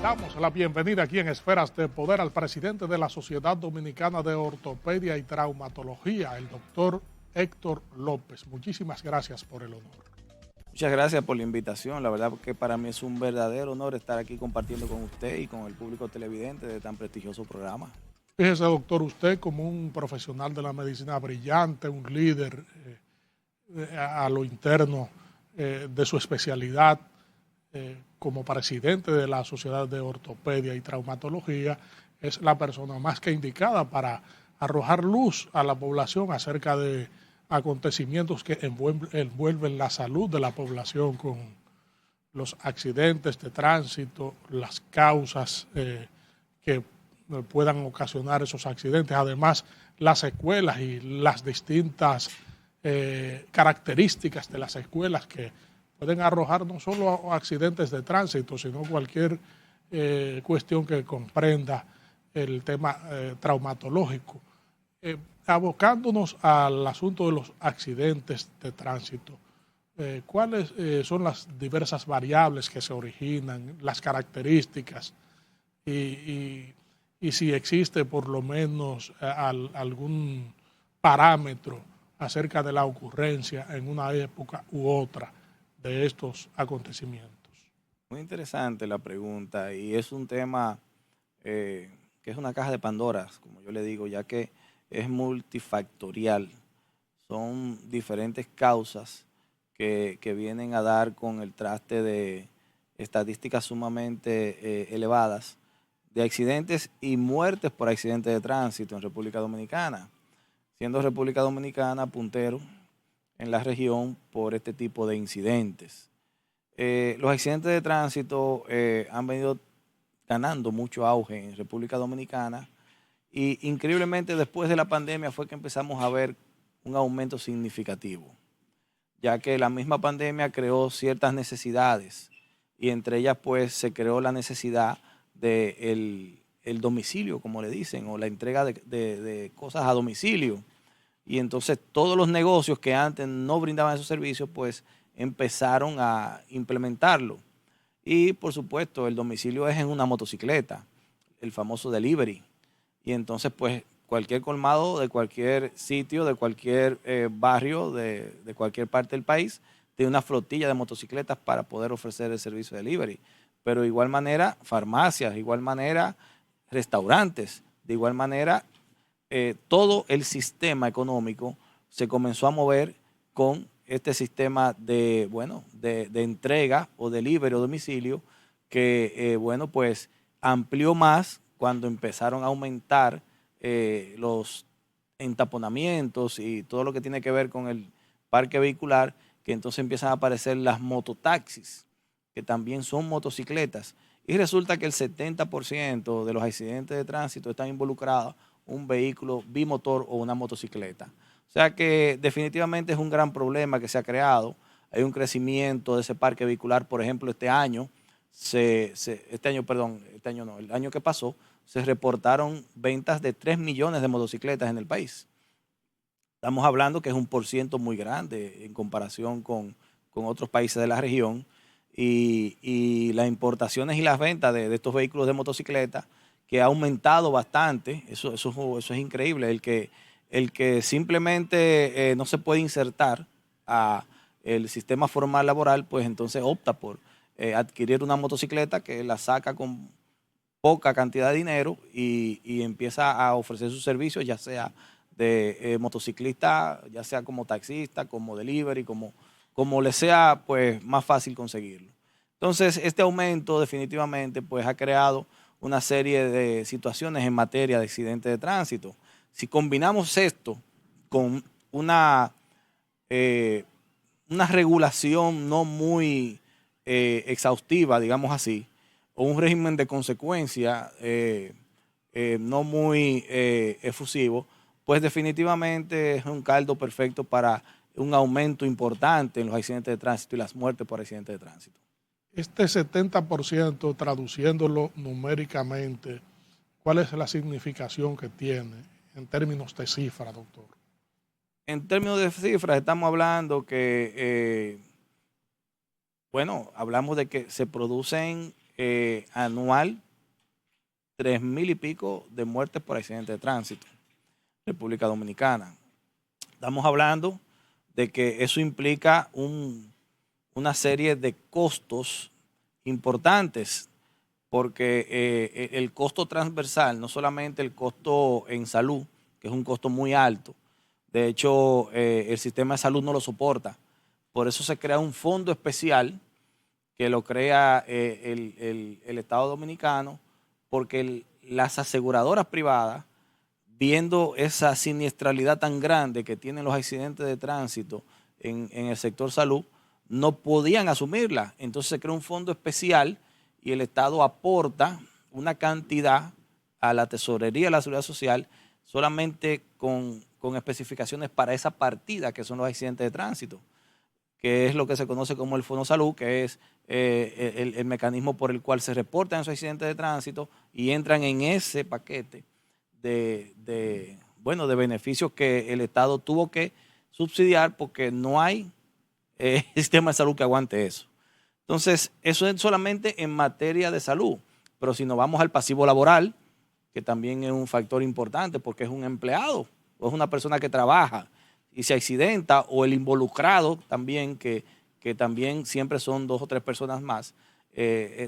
Damos la bienvenida aquí en Esferas de Poder al presidente de la Sociedad Dominicana de Ortopedia y Traumatología, el doctor Héctor López. Muchísimas gracias por el honor. Muchas gracias por la invitación. La verdad que para mí es un verdadero honor estar aquí compartiendo con usted y con el público televidente de tan prestigioso programa. Fíjese, doctor, usted como un profesional de la medicina brillante, un líder a lo interno de su especialidad, como presidente de la Sociedad de Ortopedia y Traumatología, es la persona más que indicada para arrojar luz a la población acerca de acontecimientos que envuelven la salud de la población, con los accidentes de tránsito, las causas que puedan ocasionar esos accidentes, además las secuelas y las distintas características de las secuelas que pueden arrojar no solo accidentes de tránsito, sino cualquier cuestión que comprenda el tema traumatológico. Abocándonos al asunto de los accidentes de tránsito, ¿cuáles son las diversas variables que se originan, las características y si existe por lo menos algún parámetro acerca de la ocurrencia en una época u otra de estos acontecimientos? Muy interesante la pregunta y es un tema que es una caja de Pandoras, como yo le digo, ya que es multifactorial. Son diferentes causas que vienen a dar con el traste de estadísticas sumamente elevadas de accidentes y muertes por accidentes de tránsito en República Dominicana, siendo República Dominicana puntero en la región por este tipo de incidentes. Los accidentes de tránsito han venido ganando mucho auge en República Dominicana y increíblemente después de la pandemia fue que empezamos a ver un aumento significativo, ya que la misma pandemia creó ciertas necesidades y entre ellas pues se creó la necesidad de el domicilio, como le dicen, o la entrega de cosas a domicilio. Y entonces todos los negocios que antes no brindaban esos servicios, pues empezaron a implementarlo. Y por supuesto, el domicilio es en una motocicleta, el famoso delivery. Y entonces, pues cualquier colmado de cualquier sitio, de cualquier barrio, de cualquier parte del país, tiene una flotilla de motocicletas para poder ofrecer el servicio de delivery. Pero de igual manera, farmacias, de igual manera, restaurantes, de igual manera, todo el sistema económico se comenzó a mover con este sistema de, bueno, de entrega o delivery o domicilio que, bueno, pues amplió más cuando empezaron a aumentar los entaponamientos y todo lo que tiene que ver con el parque vehicular, que entonces empiezan a aparecer las mototaxis, que también son motocicletas. Y resulta que el 70% de los accidentes de tránsito están involucrados un vehículo bimotor o una motocicleta. O sea que definitivamente es un gran problema que se ha creado. Hay un crecimiento de ese parque vehicular. Por ejemplo, el año el año que pasó, se reportaron ventas de 3 millones de motocicletas en el país. Estamos hablando que es un porciento muy grande en comparación con otros países de la región. Y las importaciones y las ventas de estos vehículos de motocicleta, que ha aumentado bastante, eso es increíble. El que simplemente no se puede insertar a el sistema formal laboral, pues entonces opta por adquirir una motocicleta que la saca con poca cantidad de dinero y empieza a ofrecer sus servicios, ya sea de motociclista, ya sea como taxista, como delivery, como le sea pues más fácil conseguirlo. Entonces, este aumento definitivamente pues ha creado una serie de situaciones en materia de accidentes de tránsito. Si combinamos esto con una regulación no muy exhaustiva, digamos así, o un régimen de consecuencia no muy efusivo, pues definitivamente es un caldo perfecto para un aumento importante en los accidentes de tránsito y las muertes por accidentes de tránsito. Este 70%, traduciéndolo numéricamente, ¿cuál es la significación que tiene en términos de cifra, doctor? En términos de cifras, estamos hablando que, bueno, hablamos de que se producen anual 3.000 y pico de muertes por accidente de tránsito. República Dominicana. Estamos hablando de que eso implica una serie de costos importantes, porque el costo transversal, no solamente el costo en salud, que es un costo muy alto, de hecho el sistema de salud no lo soporta, por eso se crea un fondo especial que lo crea el Estado Dominicano, porque las aseguradoras privadas, viendo esa siniestralidad tan grande que tienen los accidentes de tránsito en el sector salud, no podían asumirla. Entonces se crea un fondo especial y el Estado aporta una cantidad a la tesorería de la Seguridad Social solamente con especificaciones para esa partida que son los accidentes de tránsito, que es lo que se conoce como el Fondo Salud, que es el mecanismo por el cual se reportan esos accidentes de tránsito y entran en ese paquete de beneficios que el Estado tuvo que subsidiar porque no hay sistema de salud que aguante eso. Entonces, eso es solamente en materia de salud, pero si nos vamos al pasivo laboral, que también es un factor importante porque es un empleado o es una persona que trabaja y se accidenta, o el involucrado también, que también siempre son 2 o 3 personas más,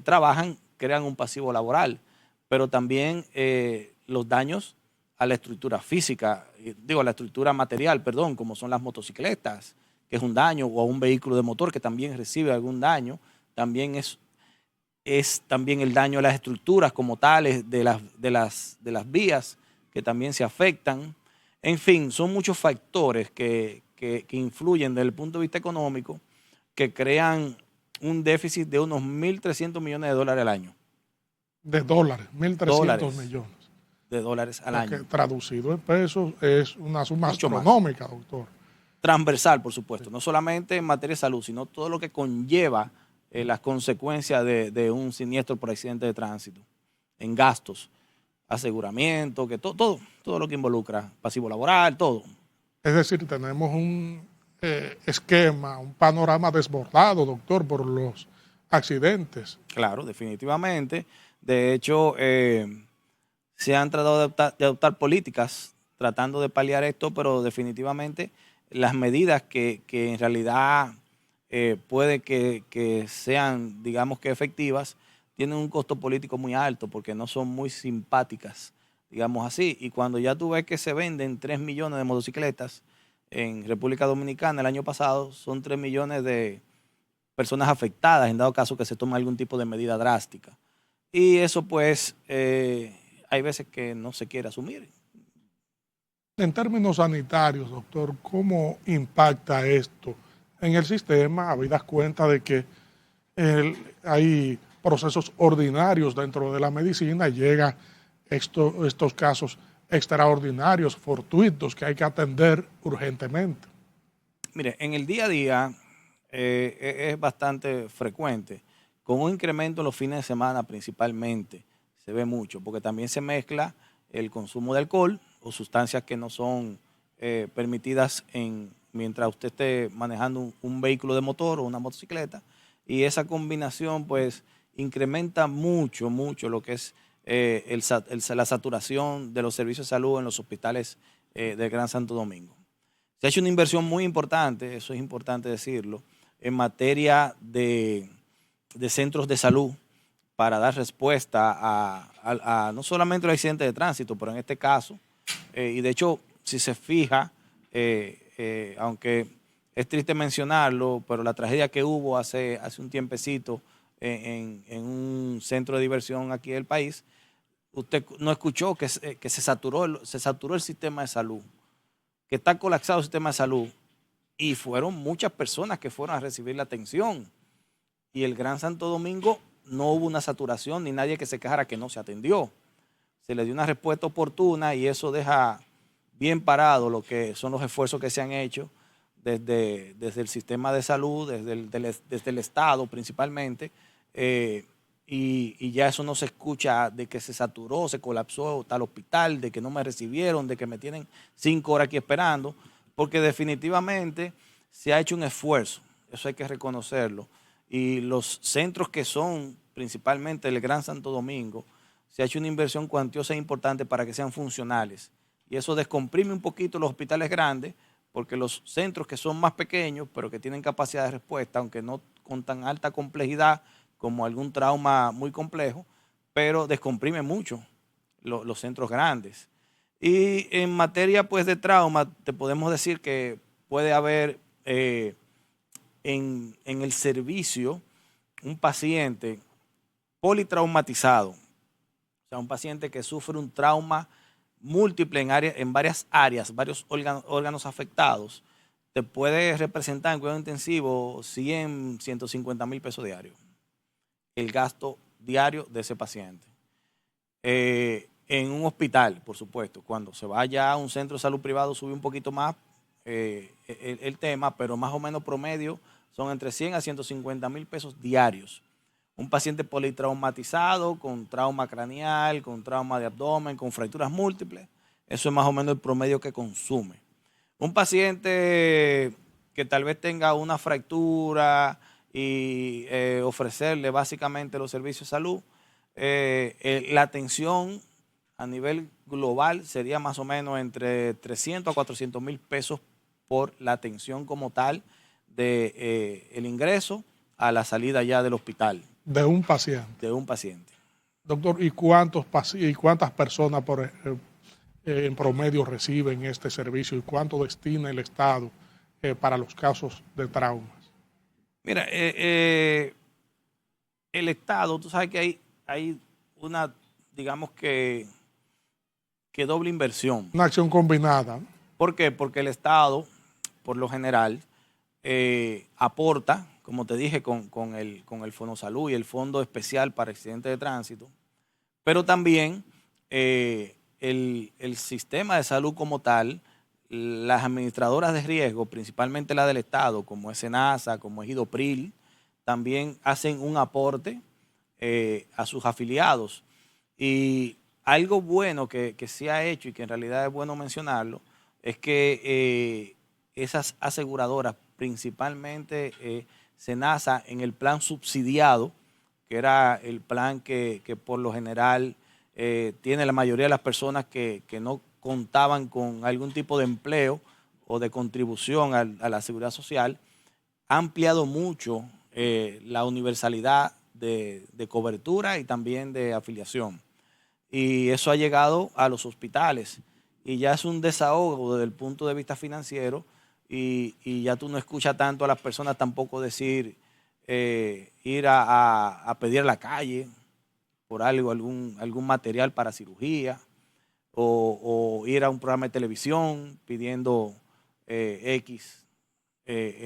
trabajan, crean un pasivo laboral, pero también los daños a la estructura física, a la estructura material, perdón, como son las motocicletas, que es un daño, o a un vehículo de motor que también recibe algún daño, también es también el daño a las estructuras como tales de las vías, que también se afectan. En fin, son muchos factores que influyen desde el punto de vista económico, que crean un déficit de unos 1.300 millones de dólares al año. De dólares, 1.300 millones. De dólares al año. Traducido en pesos es una suma mucho astronómica, más, doctor. Transversal, por supuesto, sí. No solamente en materia de salud, sino todo lo que conlleva las consecuencias de un siniestro por accidente de tránsito, en gastos, aseguramiento, que todo lo que involucra, pasivo laboral, todo. Es decir, tenemos un esquema, un panorama desbordado, doctor, por los accidentes. Claro, definitivamente. De hecho, se han tratado de adoptar políticas tratando de paliar esto, pero definitivamente las medidas que en realidad puede que sean, digamos que efectivas, tienen un costo político muy alto porque no son muy simpáticas, digamos así. Y cuando ya tú ves que se venden 3 millones de motocicletas en República Dominicana el año pasado, son 3 millones de personas afectadas en dado caso que se tome algún tipo de medida drástica. Y eso pues hay veces que no se quiere asumir. En términos sanitarios, doctor, ¿cómo impacta esto en el sistema? Habidas cuenta de que hay procesos ordinarios dentro de la medicina y llegan estos casos extraordinarios, fortuitos, que hay que atender urgentemente. Mire, en el día a día es bastante frecuente, con un incremento en los fines de semana principalmente, se ve mucho, porque también se mezcla el consumo de alcohol o sustancias que no son permitidas mientras usted esté manejando un vehículo de motor o una motocicleta, y esa combinación pues incrementa mucho lo que es la saturación de los servicios de salud en los hospitales del Gran Santo Domingo. Se ha hecho una inversión muy importante, eso es importante decirlo, en materia de centros de salud para dar respuesta a no solamente los accidentes de tránsito, pero en este caso, y de hecho, si se fija, aunque es triste mencionarlo, pero la tragedia que hubo hace un tiempecito en un centro de diversión aquí del país, usted no escuchó que se saturó el sistema de salud, que está colapsado el sistema de salud, y fueron muchas personas que fueron a recibir la atención. Y el Gran Santo Domingo no hubo una saturación ni nadie que se quejara que no se atendió. Se le dio una respuesta oportuna y eso deja bien parado lo que son los esfuerzos que se han hecho desde el sistema de salud, desde el Estado principalmente, y ya eso no se escucha de que se saturó, se colapsó tal hospital, de que no me recibieron, de que me tienen 5 horas aquí esperando, porque definitivamente se ha hecho un esfuerzo, eso hay que reconocerlo, Y los centros que son principalmente el Gran Santo Domingo, se ha hecho una inversión cuantiosa e importante para que sean funcionales. Y eso descomprime un poquito los hospitales grandes, porque los centros que son más pequeños, pero que tienen capacidad de respuesta, aunque no con tan alta complejidad como algún trauma muy complejo, pero descomprime mucho los centros grandes. Y en materia pues de trauma, te podemos decir que puede haber en el servicio un paciente politraumatizado, o sea, un paciente que sufre un trauma múltiple en varias áreas, varios órganos afectados, te puede representar en cuidado intensivo 100, 150 mil pesos diarios, el gasto diario de ese paciente. En un hospital, por supuesto, cuando se vaya a un centro de salud privado sube un poquito más el tema, pero más o menos promedio son entre 100 a 150 mil pesos diarios. Un paciente politraumatizado, con trauma craneal, con trauma de abdomen, con fracturas múltiples, eso es más o menos el promedio que consume. Un paciente que tal vez tenga una fractura y ofrecerle básicamente los servicios de salud, la atención a nivel global sería más o menos entre 300 a 400 mil pesos por la atención como tal de el ingreso a la salida ya del hospital. De un paciente. De un paciente. Doctor, ¿y cuántas personas en promedio reciben este servicio y cuánto destina el Estado para los casos de traumas? Mira, el Estado, tú sabes que hay una, digamos que doble inversión. Una acción combinada. ¿Por qué? Porque el Estado, por lo general, aporta, como te dije, con el Fondo Salud y el Fondo Especial para Accidentes de Tránsito, pero también el sistema de salud como tal, las administradoras de riesgo, principalmente la del Estado, como es SENASA, como es IDOPRIL, también hacen un aporte a sus afiliados. Y algo bueno que se ha hecho y que en realidad es bueno mencionarlo, es que esas aseguradoras, principalmente SENASA, en el plan subsidiado, que era el plan que por lo general tiene la mayoría de las personas que no contaban con algún tipo de empleo o de contribución a la seguridad social, ha ampliado mucho la universalidad de cobertura y también de afiliación. Y eso ha llegado a los hospitales y ya es un desahogo desde el punto de vista financiero y ya tú no escuchas tanto a las personas tampoco decir ir a pedir a la calle por algún material para cirugía o ir a un programa de televisión pidiendo X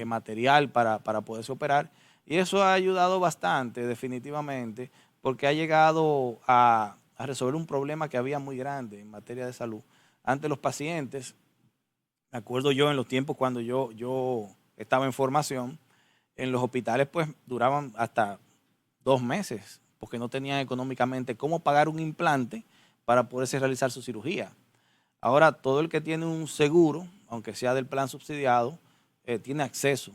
material para poderse operar. Y eso ha ayudado bastante, definitivamente, porque ha llegado a resolver un problema que había muy grande en materia de salud. Antes los pacientes, me acuerdo yo en los tiempos cuando yo estaba en formación, en los hospitales pues duraban hasta 2 meses, porque no tenían económicamente cómo pagar un implante para poderse realizar su cirugía. Ahora todo el que tiene un seguro, aunque sea del plan subsidiado, tiene acceso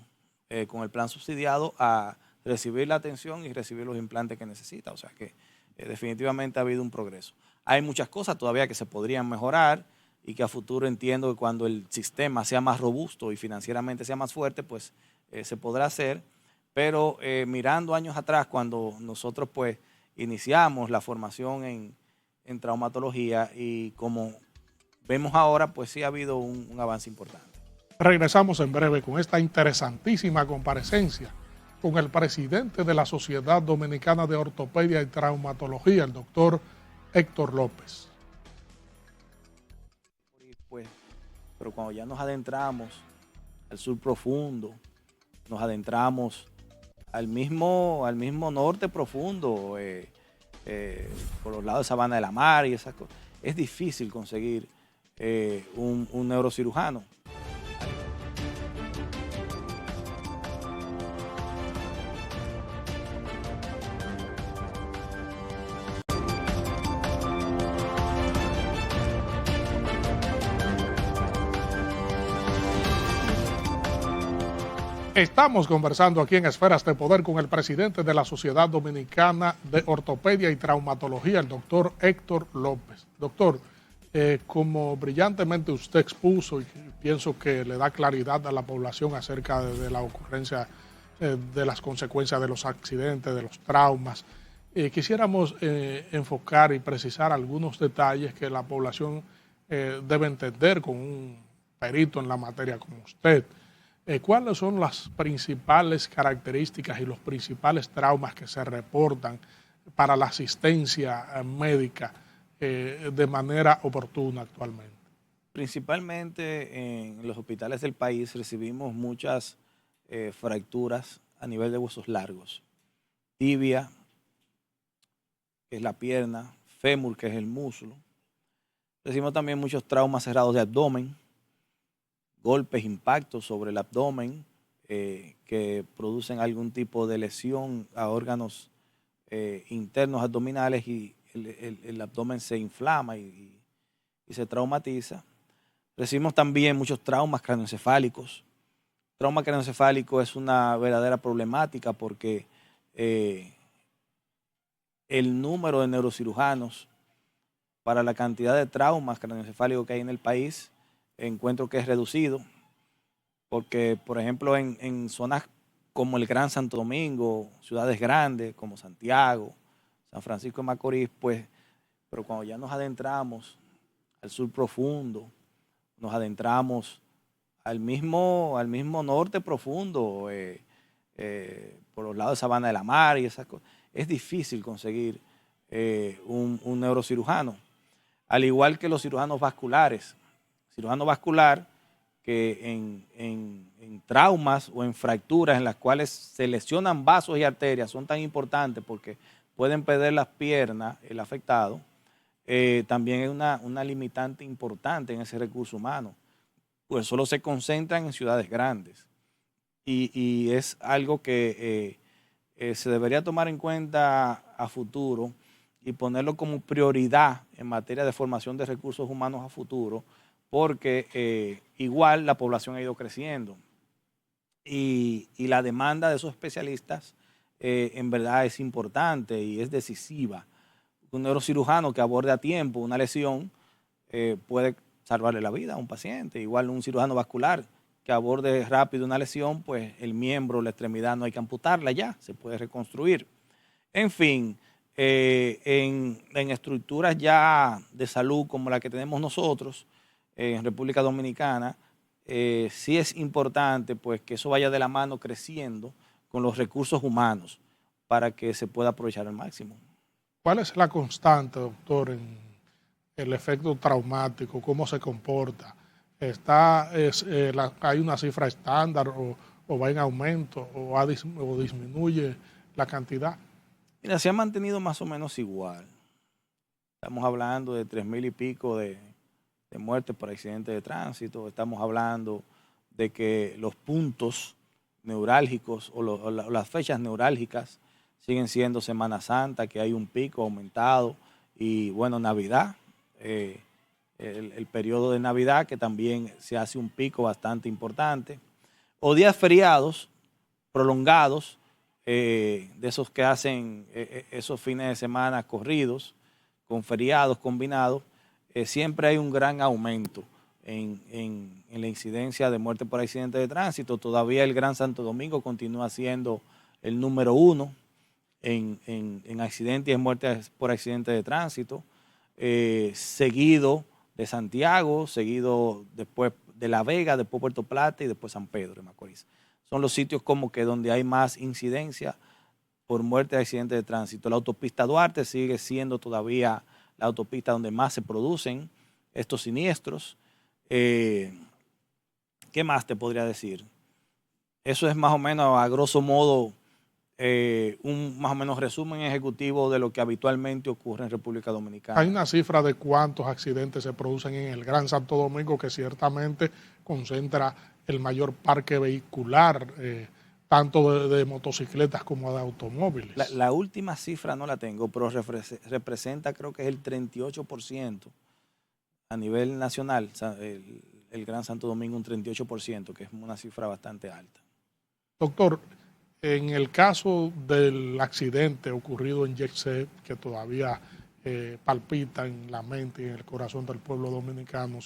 con el plan subsidiado a recibir la atención y recibir los implantes que necesita. O sea que definitivamente ha habido un progreso. Hay muchas cosas todavía que se podrían mejorar y que a futuro entiendo que cuando el sistema sea más robusto y financieramente sea más fuerte, pues se podrá hacer. Pero mirando años atrás, cuando nosotros pues iniciamos la formación en traumatología y como vemos ahora, pues sí ha habido un avance importante. Regresamos en breve con esta interesantísima comparecencia con el presidente de la Sociedad Dominicana de Ortopedia y Traumatología, el doctor Héctor López. Pues, pero cuando ya nos adentramos al sur profundo, nos adentramos al mismo norte profundo, por los lados de Sabana de la Mar y esas cosas, es difícil conseguir un neurocirujano. Estamos conversando aquí en Esferas de Poder con el presidente de la Sociedad Dominicana de Ortopedia y Traumatología, el doctor Héctor López. Doctor, como brillantemente usted expuso, y pienso que le da claridad a la población acerca de la ocurrencia de las consecuencias de los accidentes, de los traumas, quisiéramos enfocar y precisar algunos detalles que la población debe entender con un perito en la materia como usted. ¿Cuáles son las principales características y los principales traumas que se reportan para la asistencia médica de manera oportuna actualmente? Principalmente en los hospitales del país recibimos muchas fracturas a nivel de huesos largos. Tibia, que es la pierna, fémur, que es el muslo. Recibimos también muchos traumas cerrados de abdomen, golpes, impactos sobre el abdomen que producen algún tipo de lesión a órganos internos abdominales y el abdomen se inflama y se traumatiza. Recibimos también muchos traumas craneoencefálicos. Trauma craneoencefálico es una verdadera problemática porque el número de neurocirujanos para la cantidad de traumas craneoencefálicos que hay en el país encuentro que es reducido, porque por ejemplo en zonas como el Gran Santo Domingo, ciudades grandes como Santiago, San Francisco de Macorís, pues, pero cuando ya nos adentramos al sur profundo, nos adentramos al mismo norte profundo, por los lados de Sabana de la Mar y esas cosas, es difícil conseguir un neurocirujano, al igual que los cirujanos vasculares. Cirujano vascular que en traumas o en fracturas en las cuales se lesionan vasos y arterias son tan importantes porque pueden perder las piernas el afectado, también es una limitante importante en ese recurso humano, pues solo se concentran en ciudades grandes y es algo que se debería tomar en cuenta a futuro y ponerlo como prioridad en materia de formación de recursos humanos a futuro, porque igual la población ha ido creciendo y la demanda de esos especialistas en verdad es importante y es decisiva. Un neurocirujano que aborde a tiempo una lesión puede salvarle la vida a un paciente. Igual un cirujano vascular que aborde rápido una lesión, pues el miembro, la extremidad no hay que amputarla ya, se puede reconstruir. En fin, en estructuras ya de salud como la que tenemos nosotros en República Dominicana, sí es importante pues que eso vaya de la mano creciendo con los recursos humanos para que se pueda aprovechar al máximo. ¿Cuál es la constante, doctor, en el efecto traumático? ¿Cómo se comporta? ¿Hay una cifra estándar o va en aumento o disminuye la cantidad? Mira, se ha mantenido más o menos igual. Estamos hablando de 3,000 y pico de muertes por accidentes de tránsito. Estamos hablando de que los puntos neurálgicos o las fechas neurálgicas siguen siendo Semana Santa, que hay un pico aumentado, y bueno, Navidad, el periodo de Navidad, que también se hace un pico bastante importante, o días feriados prolongados, de esos que hacen esos fines de semana corridos, con feriados combinados, siempre hay un gran aumento en la incidencia de muerte por accidente de tránsito. Todavía el Gran Santo Domingo continúa siendo el número 1 en accidentes y en muertes por accidente de tránsito, seguido de Santiago, seguido después de La Vega, después Puerto Plata y después San Pedro de Macorís. Son los sitios como que donde hay más incidencia por muerte de accidentes de tránsito. La autopista Duarte sigue siendo todavía la autopista donde más se producen estos siniestros. ¿Qué más te podría decir? Eso es más o menos, a grosso modo, un más o menos resumen ejecutivo de lo que habitualmente ocurre en República Dominicana. ¿Hay una cifra de cuántos accidentes se producen en el Gran Santo Domingo, que ciertamente concentra el mayor parque vehicular, tanto de motocicletas como de automóviles? La última cifra no la tengo, pero representa, creo que es el 38% a nivel nacional, el Gran Santo Domingo un 38%, que es una cifra bastante alta. Doctor, en el caso del accidente ocurrido en Jet que todavía palpita en la mente y en el corazón del pueblo dominicano,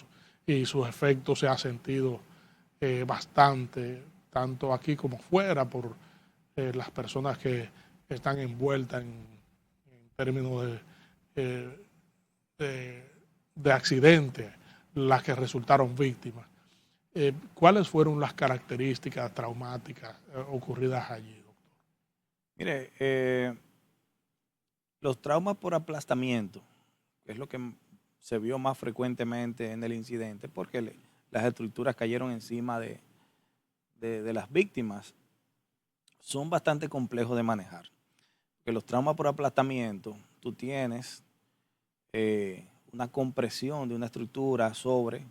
y sus efectos se ha sentido bastante, tanto aquí como fuera, por las personas que están envueltas en términos eh, de, de accidente, las que resultaron víctimas. ¿Cuáles fueron las características traumáticas ocurridas allí, doctor? Mire, los traumas por aplastamiento, que es lo que se vio más frecuentemente en el incidente, porque las estructuras cayeron encima de las víctimas, son bastante complejos de manejar. Que los traumas por aplastamiento, tú tienes una compresión de una estructura sobre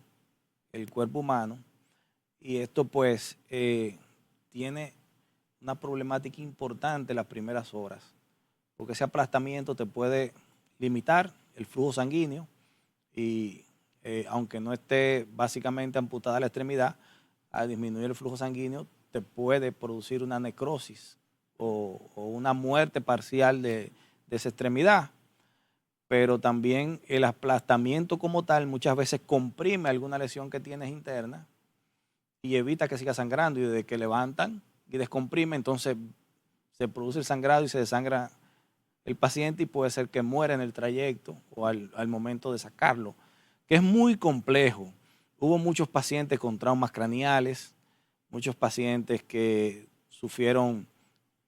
el cuerpo humano y esto pues tiene una problemática importante las primeras horas, porque ese aplastamiento te puede limitar el flujo sanguíneo y aunque no esté básicamente amputada la extremidad, al disminuir el flujo sanguíneo te puede producir una necrosis o una muerte parcial de esa extremidad. Pero también el aplastamiento como tal muchas veces comprime alguna lesión que tienes interna y evita que siga sangrando, y desde que levantan y descomprime, entonces se produce el sangrado y se desangra el paciente y puede ser que muera en el trayecto o al momento de sacarlo, que es muy complejo. Hubo muchos pacientes con traumas craneales, muchos pacientes que sufrieron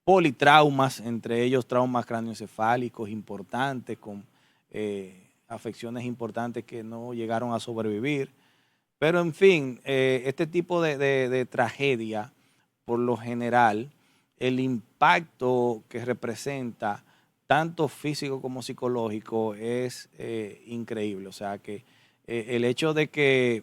politraumas, entre ellos traumas craneoencefálicos importantes, con afecciones importantes que no llegaron a sobrevivir. Pero en fin, este tipo de tragedia, por lo general, el impacto que representa, tanto físico como psicológico, es increíble. O sea que el hecho de que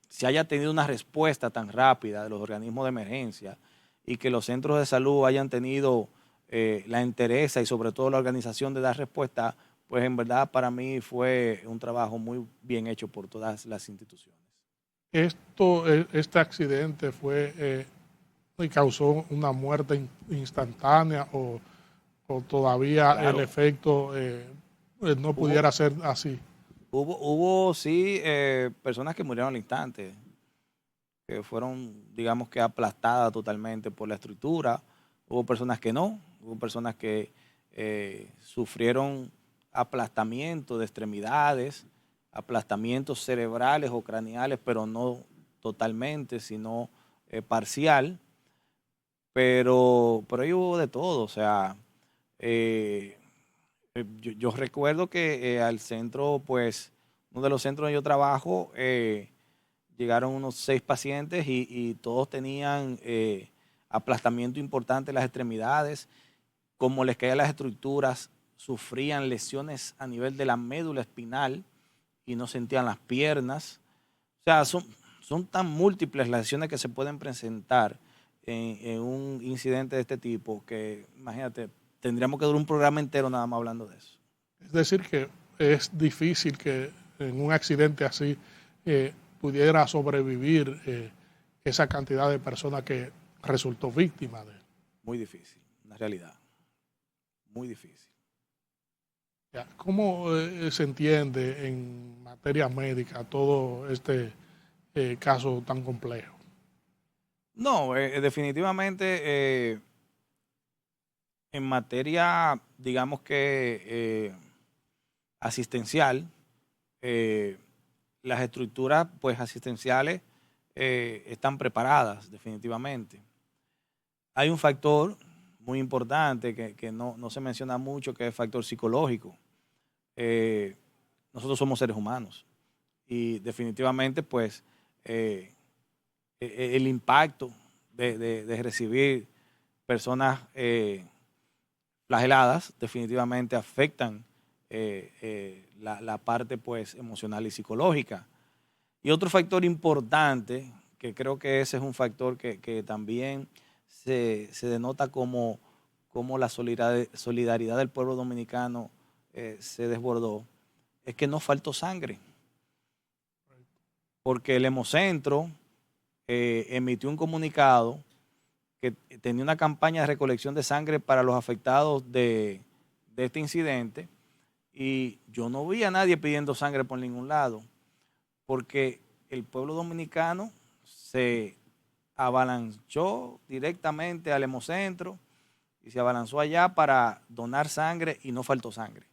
se haya tenido una respuesta tan rápida de los organismos de emergencia y que los centros de salud hayan tenido la entereza y sobre todo la organización de dar respuesta, pues en verdad para mí fue un trabajo muy bien hecho por todas las instituciones. Este accidente y causó una muerte instantánea o todavía el Claro, efecto no hubo, pudiera ser así. hubo sí personas que murieron al instante, que fueron, digamos que aplastadas totalmente por la estructura. Hubo personas que no, hubo personas que sufrieron aplastamiento de extremidades, aplastamientos cerebrales o craneales, pero no totalmente, sino parcial. Pero ahí hubo de todo, o sea, eh, yo recuerdo que al centro, pues, uno de los centros donde yo trabajo, llegaron unos 6 pacientes y todos tenían aplastamiento importante en las extremidades. Como les caían las estructuras, sufrían lesiones a nivel de la médula espinal y no sentían las piernas. O sea, son tan múltiples las lesiones que se pueden presentar en un incidente de este tipo que, imagínate, tendríamos que durar un programa entero nada más hablando de eso. Es decir, que es difícil que en un accidente así pudiera sobrevivir esa cantidad de personas que resultó víctima de él. Muy difícil, una realidad, muy difícil. Ya, ¿cómo se entiende en materia médica todo este caso tan complejo? No, definitivamente en materia, digamos que asistencial, eh, las estructuras pues asistenciales están preparadas definitivamente. Hay un factor muy importante que no se menciona mucho, que es el factor psicológico. Eh, Nosotros somos seres humanos y definitivamente pues eh, el impacto de recibir personas flageladas definitivamente afectan la parte pues emocional y psicológica. Y otro factor importante, que creo que ese es un factor que también se denota como la solidaridad del pueblo dominicano se desbordó, es que no faltó sangre, porque el Hemocentro emitió un comunicado que tenía una campaña de recolección de sangre para los afectados de este incidente, y yo no vi a nadie pidiendo sangre por ningún lado, porque el pueblo dominicano se avalanchó directamente al Hemocentro y se abalanzó allá para donar sangre y no faltó sangre.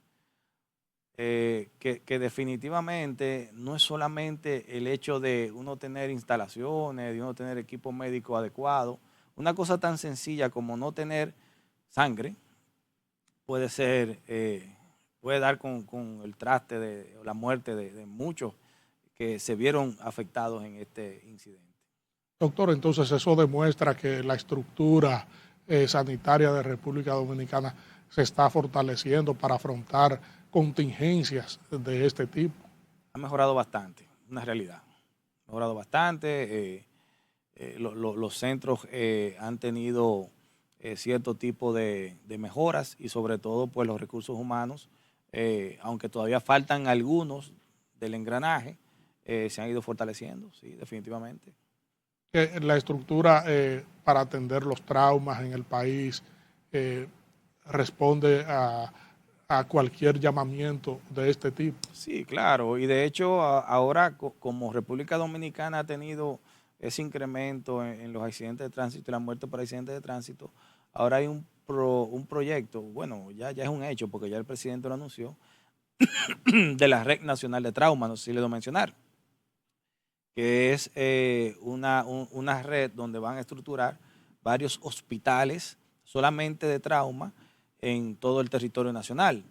Que definitivamente no es solamente el hecho de uno tener instalaciones, de uno tener equipo médico adecuado. Una cosa tan sencilla como no tener sangre puede ser, puede dar con el traste de la muerte de muchos que se vieron afectados en este incidente. Doctor, entonces eso demuestra que la estructura sanitaria de República Dominicana se está fortaleciendo para afrontar contingencias de este tipo. Ha mejorado bastante, una realidad. Ha mejorado bastante. Los centros han tenido cierto tipo de mejoras y sobre todo pues los recursos humanos, aunque todavía faltan algunos del engranaje, se han ido fortaleciendo, sí, definitivamente. La estructura para atender los traumas en el país responde a cualquier llamamiento de este tipo. Sí, claro, y de hecho ahora como República Dominicana ha tenido ese incremento en los accidentes de tránsito y la muerte por accidentes de tránsito, ahora hay un proyecto, bueno, ya es un hecho porque ya el presidente lo anunció, de la Red Nacional de Trauma, no sé si le debo mencionar, que es una red donde van a estructurar varios hospitales solamente de trauma en todo el territorio nacional.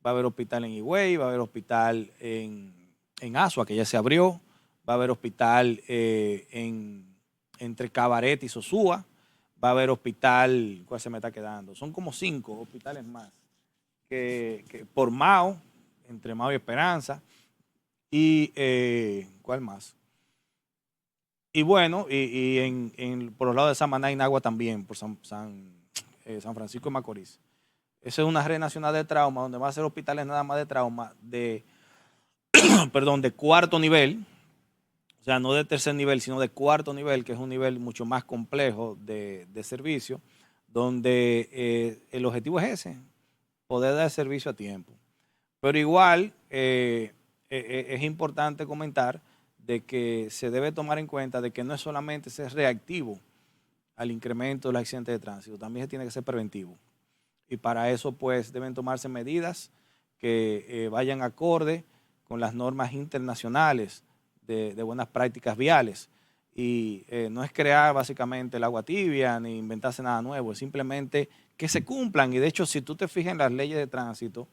Va a haber hospital en Higüey, va a haber hospital en Asua, que ya se abrió, va a haber hospital entre Cabaret y Sosúa, va a haber hospital, ¿cuál se me está quedando? Son como 5 hospitales más, que por Mao, entre Mao y Esperanza, y ¿cuál más? Y bueno, por los lados de Samaná y Nagua también, por San Francisco de Macorís. Esa es una red nacional de trauma, donde va a ser hospitales nada más de trauma perdón, de 4º nivel, o sea, no de 3er nivel, sino de 4º nivel, que es un nivel mucho más complejo de servicio, donde el objetivo es ese, poder dar servicio a tiempo. Pero igual es importante comentar de que se debe tomar en cuenta de que no es solamente ser reactivo al incremento de los accidentes de tránsito, también se tiene que ser preventivo. Y para eso pues deben tomarse medidas que vayan acorde con las normas internacionales de buenas prácticas viales. Y no es crear básicamente el agua tibia ni inventarse nada nuevo, es simplemente que se cumplan. Y de hecho, si tú te fijas en las leyes de tránsito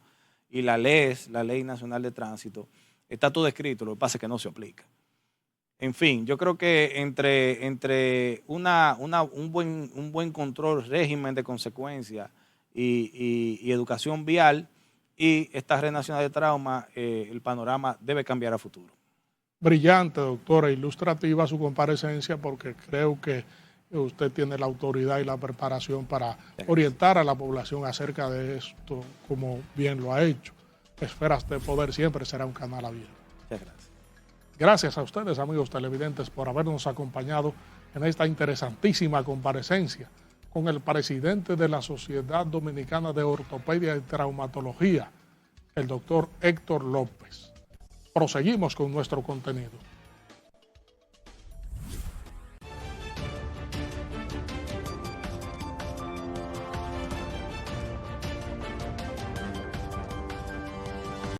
y la Ley Nacional de Tránsito, está todo escrito, lo que pasa es que no se aplica. En fin, yo creo que entre un buen control, régimen de consecuencia y educación vial y esta Red Nacional de Trauma, el panorama debe cambiar a futuro. Brillante, doctora, ilustrativa su comparecencia, porque creo que usted tiene la autoridad y la preparación para orientar a la población acerca de esto, como bien lo ha hecho. Esferas de Poder siempre será un canal abierto. Muchas gracias. Gracias a ustedes, amigos televidentes, por habernos acompañado en esta interesantísima comparecencia con el presidente de la Sociedad Dominicana de Ortopedia y Traumatología, el doctor Héctor López. Proseguimos con nuestro contenido.